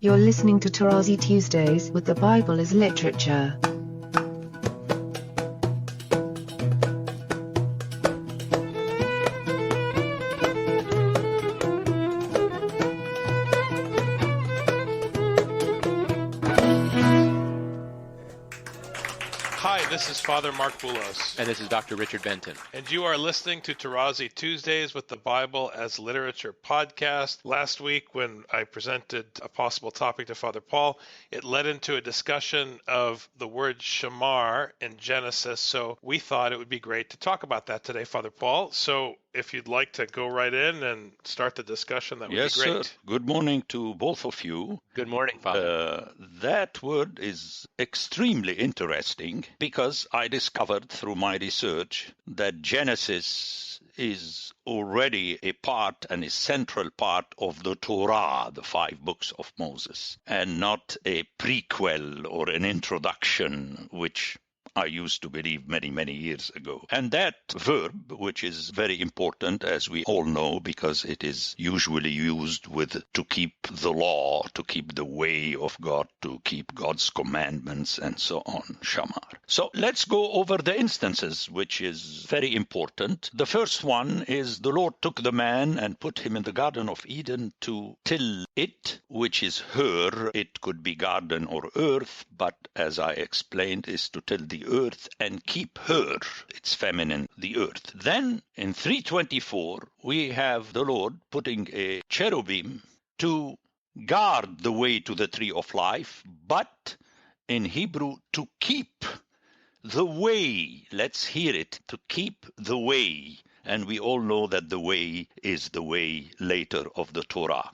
You're listening to Tarazi Tuesdays with the Bible as Literature. Hi, this is Father Mark Boulos. And this is Dr. Richard Benton. And you are listening to Tarazi Tuesdays with the Bible as Literature podcast. Last week, when I presented a possible topic to Father Paul, it led into a discussion of the word Shamar in Genesis. So we thought it would be great to talk about that today, Father Paul. So if you'd like to go right in and start the discussion, that would be great. Yes, sir. Good morning to both of you. Good morning, Father. That word is extremely interesting because I discovered through my research that Genesis is already a part and a central part of the Torah, the 5 books of Moses, and not a prequel or an introduction, which I used to believe many, many years ago. And that verb, which is very important, as we all know, because it is usually used with to keep the law, to keep the way of God, to keep God's commandments, and so on, Shamar. So let's go over the instances, which is very important. The first one is the Lord took the man and put him in the Garden of Eden to till it, which is her. It could be garden or earth, but as I explained, is to till the earth and keep her. It's feminine, the earth. Then in 3:24, we have the Lord putting a cherubim to guard the way to the tree of life, but in Hebrew, to keep the way. Let's hear it, to keep the way. And we all know that the way is the way later of the Torah.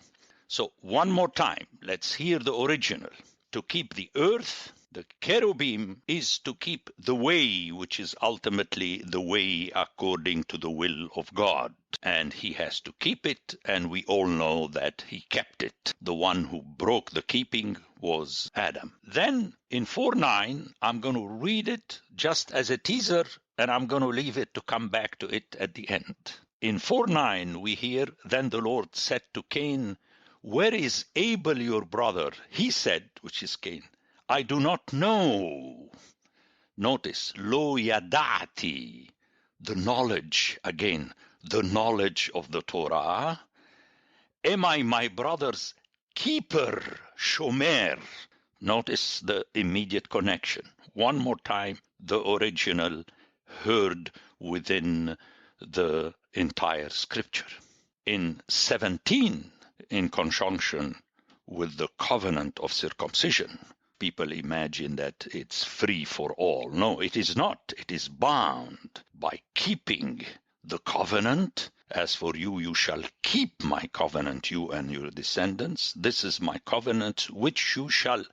So one more time, let's hear the original. To keep the earth, the cherubim is to keep the way, which is ultimately the way according to the will of God. And he has to keep it, and we all know that he kept it. The one who broke the keeping was Adam. Then in 4:9, I'm going to read it just as a teaser, and I'm going to leave it to come back to it at the end. In 4:9, we hear, then the Lord said to Cain, "Where is Abel your brother?" He said, which is Cain, "I do not know." Notice, lo yadati, the knowledge, again, the knowledge of the Torah. Am I my brother's keeper, shomer? Notice the immediate connection. One more time, the original heard within the entire scripture. In 17, in conjunction with the covenant of circumcision, people imagine that it's free for all. No, it is not. It is bound by keeping the covenant. As for you, you shall keep my covenant, you and your descendants. This is my covenant, which you shall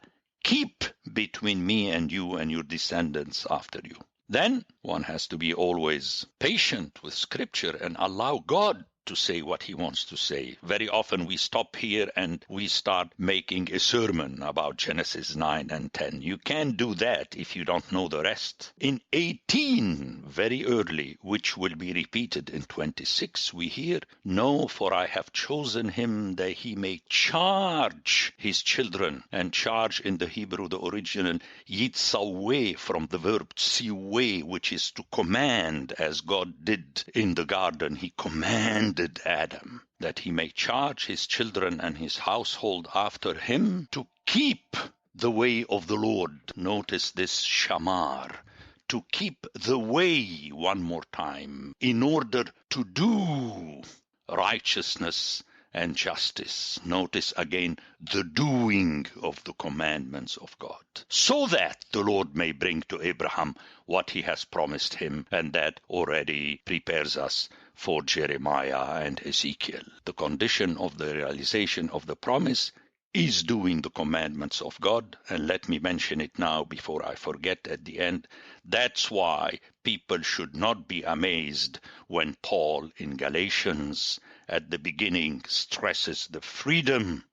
keep between me and you and your descendants after you. Then one has to be always patient with Scripture and allow God to say what he wants to say. Very often we stop here and we start making a sermon about Genesis 9 and 10. You can't do that if you don't know the rest. In 18, very early, which will be repeated in 26, we hear, "No, for I have chosen him that he may charge his children." And charge in the Hebrew, the original, yitzaweh, from the verb tsiweh, which is to command, as God did in the garden. He commanded Adam that he may charge his children and his household after him to keep the way of the Lord. Notice this Shamar, to keep the way, one more time, in order to do righteousness and justice. Notice again the doing of the commandments of God, so that the Lord may bring to Abraham what he has promised him, and that already prepares us for Jeremiah and Ezekiel. The condition of the realization of the promise is doing the commandments of God. And let me mention it now before I forget at the end. That's why people should not be amazed when Paul in Galatians at the beginning stresses the freedom,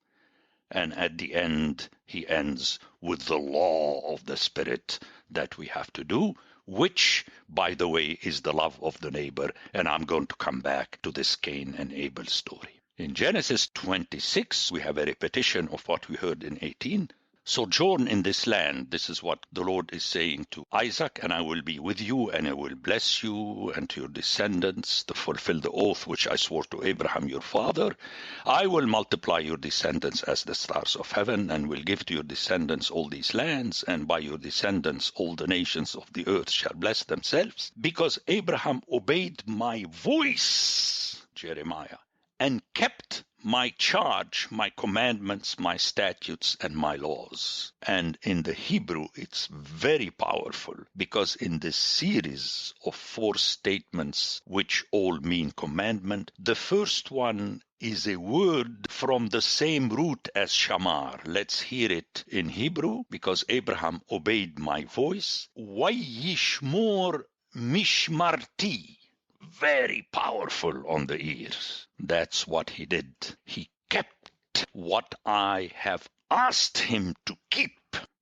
and at the end he ends with the law of the Spirit that we have to do, which, by the way, is the love of the neighbor. And I'm going to come back to this Cain and Abel story. In Genesis 26, we have a repetition of what we heard in 18. Sojourn in this land. This is what the Lord is saying to Isaac, and I will be with you, and I will bless you and to your descendants to fulfill the oath which I swore to Abraham your father. I will multiply your descendants as the stars of heaven, and will give to your descendants all these lands, and by your descendants all the nations of the earth shall bless themselves, because Abraham obeyed my voice, Jeremiah, and kept my charge, my commandments, my statutes, and my laws. And in the Hebrew, it's very powerful, because in this series of 4 statements, which all mean commandment, the first one is a word from the same root as Shamar. Let's hear it in Hebrew, because Abraham obeyed my voice. Vayishmor mishmarti. Very powerful on the ears. That's what he did. He kept what I have asked him to keep.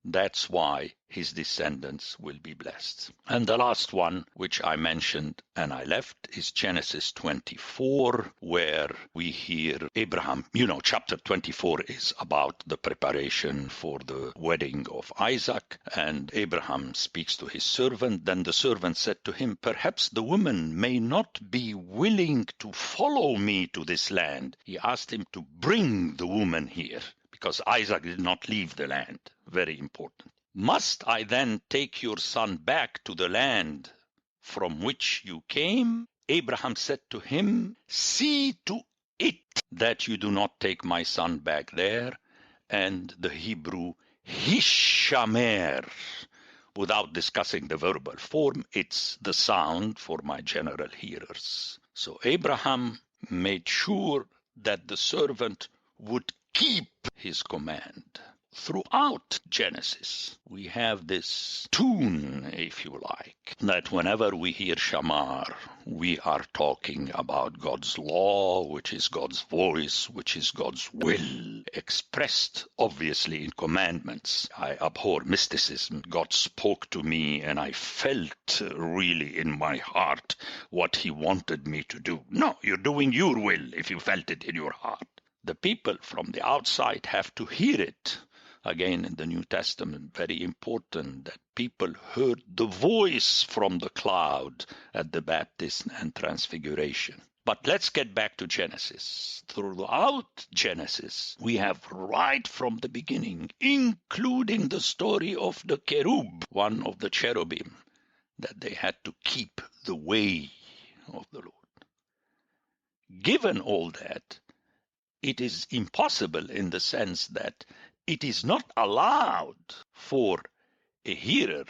That's why his descendants will be blessed. And the last one, which I mentioned and I left, is Genesis 24, where we hear Abraham. Chapter 24 is about the preparation for the wedding of Isaac, and Abraham speaks to his servant. Then the servant said to him, perhaps the woman may not be willing to follow me to this land. He asked him to bring the woman here, because Isaac did not leave the land. Very important. Must I then take your son back to the land from which you came? Abraham said to him, see to it that you do not take my son back there. And the Hebrew, Shamar, without discussing the verbal form, it's the sound for my general hearers. So Abraham made sure that the servant would keep his command. Throughout Genesis, we have this tune, if you like, that whenever we hear Shamar, we are talking about God's law, which is God's voice, which is God's will, expressed obviously in commandments. I abhor mysticism. God spoke to me and I felt really in my heart what he wanted me to do. No, you're doing your will if you felt it in your heart. The people from the outside have to hear it. Again, in the New Testament, very important that people heard the voice from the cloud at the baptism and transfiguration. But let's get back to Genesis. Throughout Genesis, we have right from the beginning, including the story of the cherub, one of the cherubim, that they had to keep the way of the Lord. Given all that, it is impossible in the sense that it is not allowed for a hearer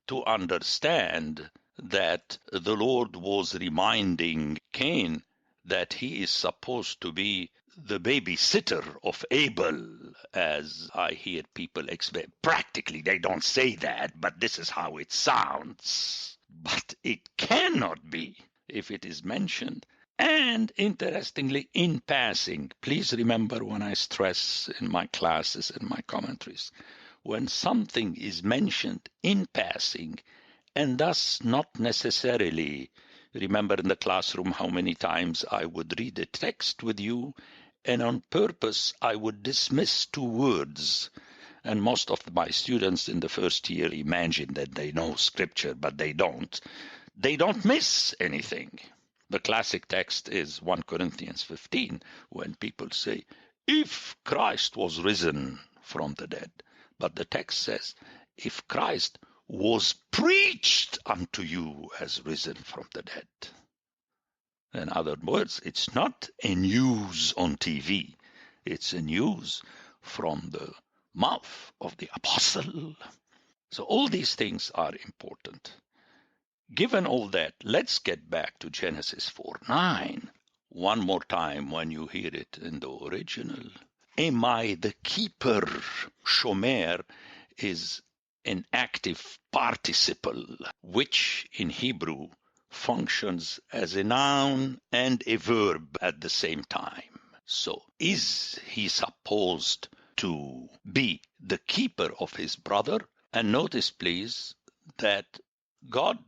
to understand that the Lord was reminding Cain that he is supposed to be the babysitter of Abel, as I hear people explain. Practically, they don't say that, but this is how it sounds. But it cannot be if it is mentioned. And interestingly, in passing, please remember when I stress in my classes and my commentaries, when something is mentioned in passing and thus not necessarily, remember in the classroom how many times I would read a text with you and on purpose I would dismiss 2 words. And most of my students in the first year imagine that they know scripture, but they don't. They don't miss anything. The classic text is 1 Corinthians 15, when people say, if Christ was risen from the dead. But the text says, if Christ was preached unto you as risen from the dead. In other words, it's not a news on TV. It's a news from the mouth of the apostle. So all these things are important. Given all that, let's get back to Genesis 4:9. One more time when you hear it in the original. Am I the keeper? Shomer is an active participle, which in Hebrew functions as a noun and a verb at the same time. So is he supposed to be the keeper of his brother? And notice, please, that God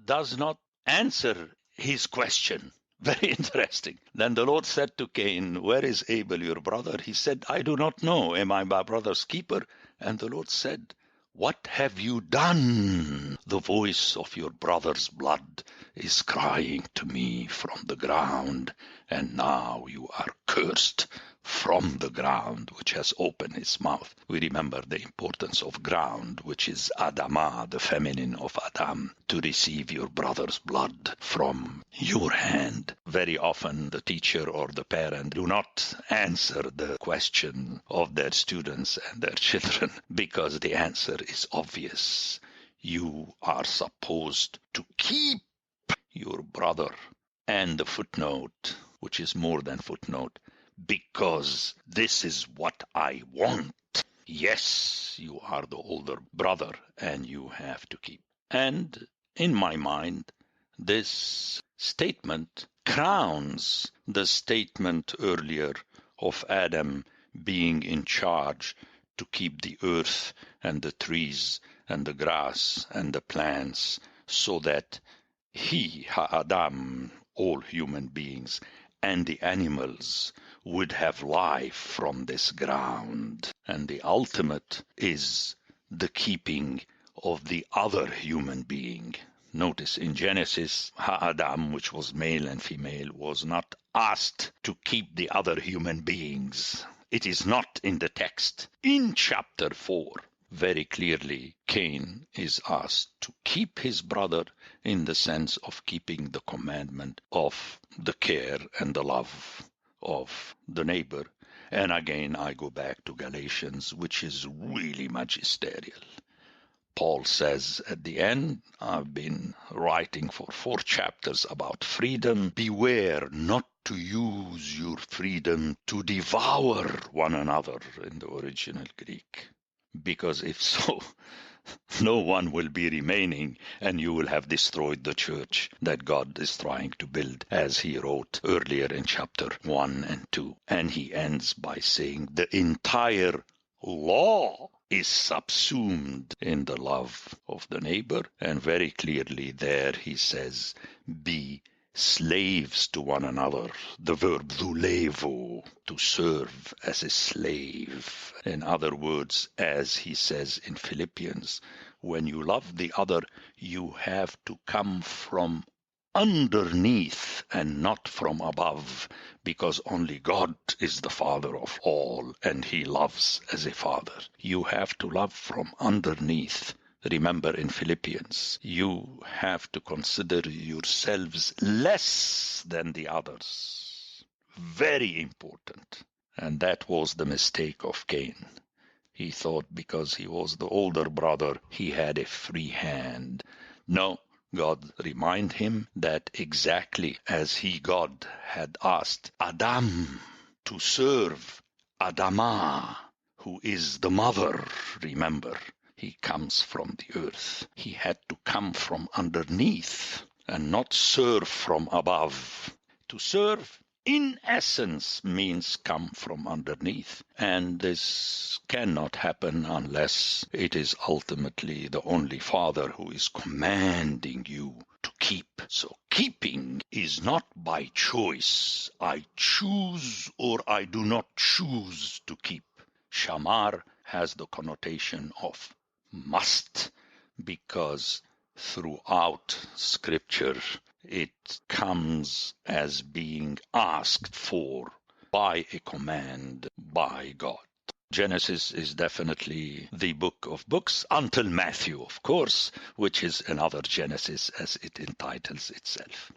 does not answer his question Very interesting. Then the Lord said to Cain, where is Abel your brother? He said, I do not know. Am I my brother's keeper? And the Lord said, what have you done? The voice of your brother's blood is crying to me from the ground, and now you are cursed from the ground, which has opened its mouth. We remember the importance of ground, which is Adamah, the feminine of Adam, to receive your brother's blood from your hand. Very often the teacher or the parent do not answer the question of their students and their children because the answer is obvious. You are supposed to keep your brother. And the footnote, which is more than footnote, because this is what I want. Yes, you are the older brother and you have to keep. And in my mind, this statement crowns the statement earlier of Adam being in charge to keep the earth and the trees and the grass and the plants so that he, Adam, all human beings, and the animals would have life from this ground. And the ultimate is the keeping of the other human being. Notice in Genesis, Adam, which was male and female, was not asked to keep the other human beings. It is not in the text. In chapter 4, very clearly, Cain is asked to keep his brother in the sense of keeping the commandment of the care and the love of the neighbor. And again, I go back to Galatians, which is really magisterial. Paul says at the end, I've been writing for 4 chapters about freedom. Beware not to use your freedom to devour one another in the original Greek. Because if so, no one will be remaining and you will have destroyed the church that God is trying to build, as he wrote earlier in chapter 1 and 2. And he ends by saying the entire law is subsumed in the love of the neighbor. And very clearly there he says, be slaves to one another. The verb doulevo, to serve as a slave. In other words, as he says in Philippians, when you love the other, you have to come from underneath and not from above, because only God is the Father of all, and he loves as a father. You have to love from underneath. Remember in Philippians, you have to consider yourselves less than the others. Very important. And that was the mistake of Cain. He thought because he was the older brother, he had a free hand. No, God reminded him that exactly as God had asked Adam to serve Adamah, who is the mother, remember. He comes from the earth. He had to come from underneath and not serve from above. To serve, in essence, means come from underneath. And this cannot happen unless it is ultimately the only Father who is commanding you to keep. So keeping is not by choice. I choose or I do not choose to keep. Shamar has the connotation of must, because throughout Scripture it comes as being asked for by a command by God. Genesis is definitely the book of books, until Matthew, of course, which is another Genesis as it entitles itself.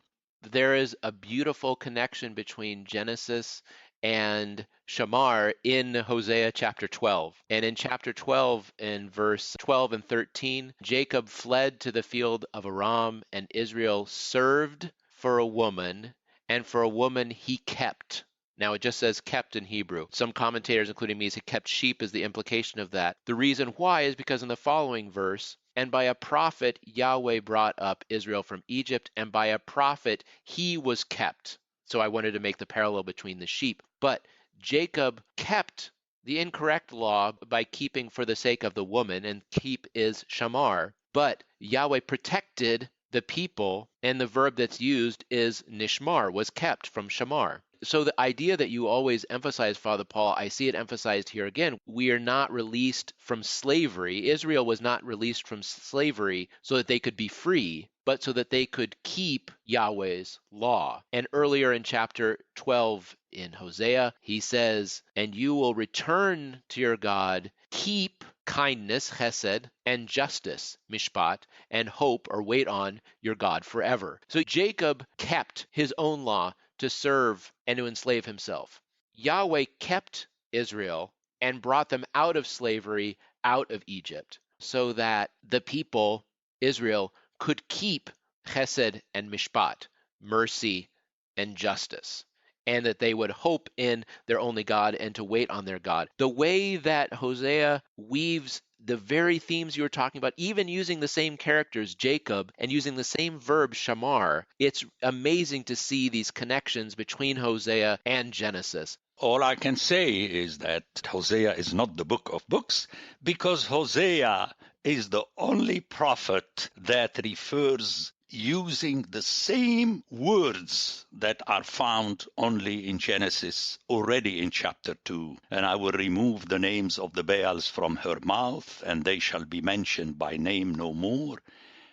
There is a beautiful connection between Genesis and Shamar in Hosea chapter 12. And in chapter 12, in verse 12 and 13, Jacob fled to the field of Aram, and Israel served for a woman, and for a woman he kept. Now, it just says kept in Hebrew. Some commentators, including me, say kept sheep is the implication of that. The reason why is because in the following verse, and by a prophet Yahweh brought up Israel from Egypt, and by a prophet he was kept. So I wanted to make the parallel between the sheep. But Jacob kept the incorrect law by keeping for the sake of the woman, and keep is shamar. But Yahweh protected the people, and the verb that's used is nishmar, was kept from shamar. So the idea that you always emphasize, Father Paul, I see it emphasized here again. We are not released from slavery. Israel was not released from slavery so that they could be free, but so that they could keep Yahweh's law. And earlier in chapter 12 in Hosea, he says, and you will return to your God, keep kindness, chesed, and justice, mishpat, and hope or wait on your God forever. So Jacob kept his own law to serve and to enslave himself. Yahweh kept Israel and brought them out of slavery, out of Egypt, so that the people, Israel, could keep chesed and mishpat, mercy and justice, and that they would hope in their only God and to wait on their God. The way that Hosea weaves the very themes you were talking about, even using the same characters, Jacob, and using the same verb, Shamar, it's amazing to see these connections between Hosea and Genesis. All I can say is that Hosea is not the book of books, because Hosea is the only prophet that refers using the same words that are found only in Genesis, already in chapter 2. And I will remove the names of the Baals from her mouth, and they shall be mentioned by name no more.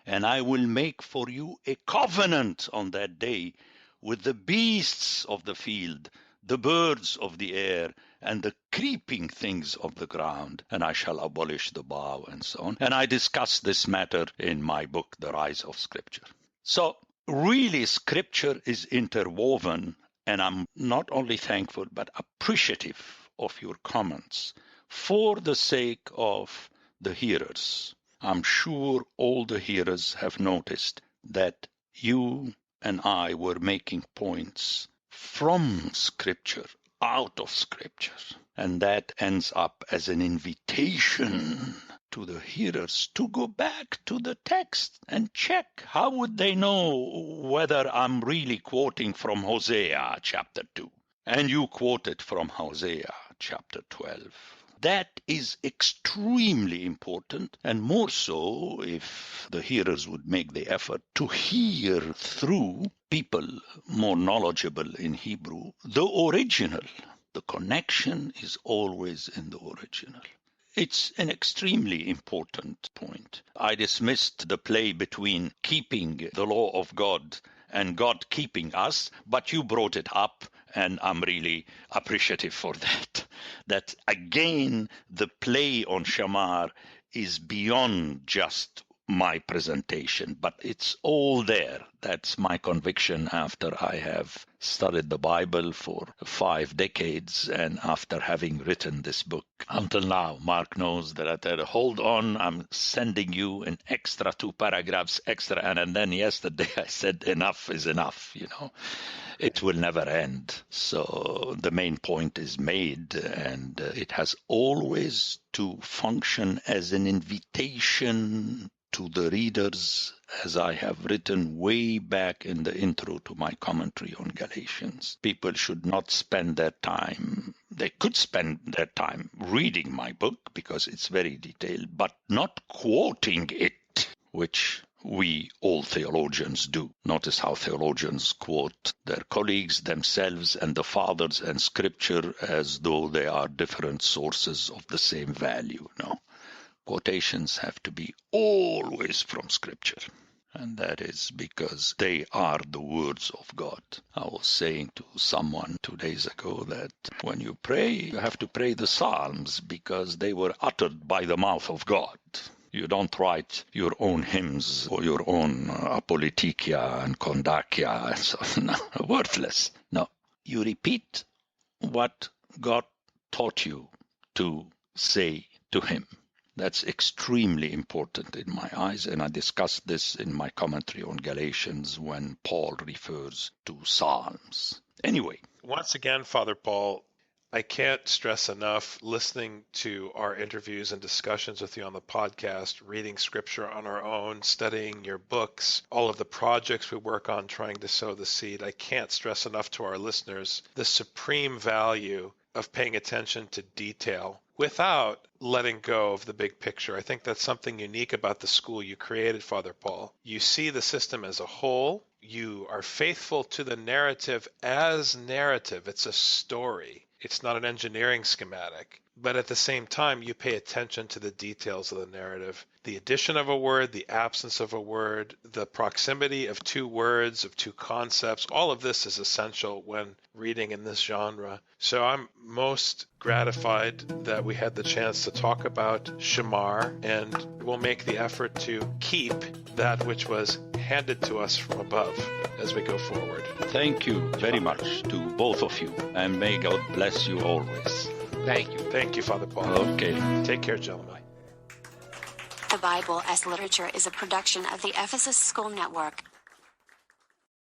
And I will make for you a covenant on that day with the beasts of the field, the birds of the air, and the creeping things of the ground, and I shall abolish the bow, and so on. And I discuss this matter in my book, The Rise of Scripture. So really, Scripture is interwoven, and I'm not only thankful, but appreciative of your comments for the sake of the hearers. I'm sure all the hearers have noticed that you and I were making points from Scripture, out of Scripture. And that ends up as an invitation to the hearers to go back to the text and check. How would they know whether I'm really quoting from Hosea chapter 2? And you quoted from Hosea chapter 12. That is extremely important, and more so if the hearers would make the effort to hear through people more knowledgeable in Hebrew the original. The connection is always in the original. It's an extremely important point. I dismissed the play between keeping the law of God and God keeping us, but you brought it up, and I'm really appreciative for that. That again, the play on Shamar is beyond just my presentation, but it's all there. That's my conviction after I have studied the Bible for 5 decades and after having written this book. Until now, Mark knows that I said, hold on, I'm sending you an extra 2 paragraphs extra. And then yesterday I said, enough is enough, It will never end. So the main point is made, and it has always to function as an invitation to the readers, as I have written way back in the intro to my commentary on Galatians. People should not spend their time. They could spend their time reading my book because it's very detailed, but not quoting it, which we all theologians do. Notice how theologians quote their colleagues, themselves, and the fathers and Scripture as though they are different sources of the same value. No. Quotations have to be always from Scripture. And that is because they are the words of God. I was saying to someone 2 days ago that when you pray, you have to pray the Psalms because they were uttered by the mouth of God. You don't write your own hymns or your own apolitikia and kondakia and so on. No, worthless. No, you repeat what God taught you to say to him. That's extremely important in my eyes, and I discussed this in my commentary on Galatians when Paul refers to Psalms. Anyway. Once again, Father Paul, I can't stress enough listening to our interviews and discussions with you on the podcast, reading Scripture on our own, studying your books, all of the projects we work on trying to sow the seed. I can't stress enough to our listeners the supreme value of paying attention to detail without letting go of the big picture. I think that's something unique about the school you created, Father Paul. You see the system as a whole. You are faithful to the narrative as narrative. It's a story. It's not an engineering schematic. But at the same time, you pay attention to the details of the narrative. The addition of a word, the absence of a word, the proximity of two words, of two concepts, all of this is essential when reading in this genre. So I'm most gratified that we had the chance to talk about Shamar, and we'll make the effort to keep that which was handed to us from above as we go forward. Thank you very much to both of you, and may God bless you always. Thank you. Thank you, Father Paul. Okay. Take care, gentlemen. The Bible as Literature is a production of the Ephesus School Network.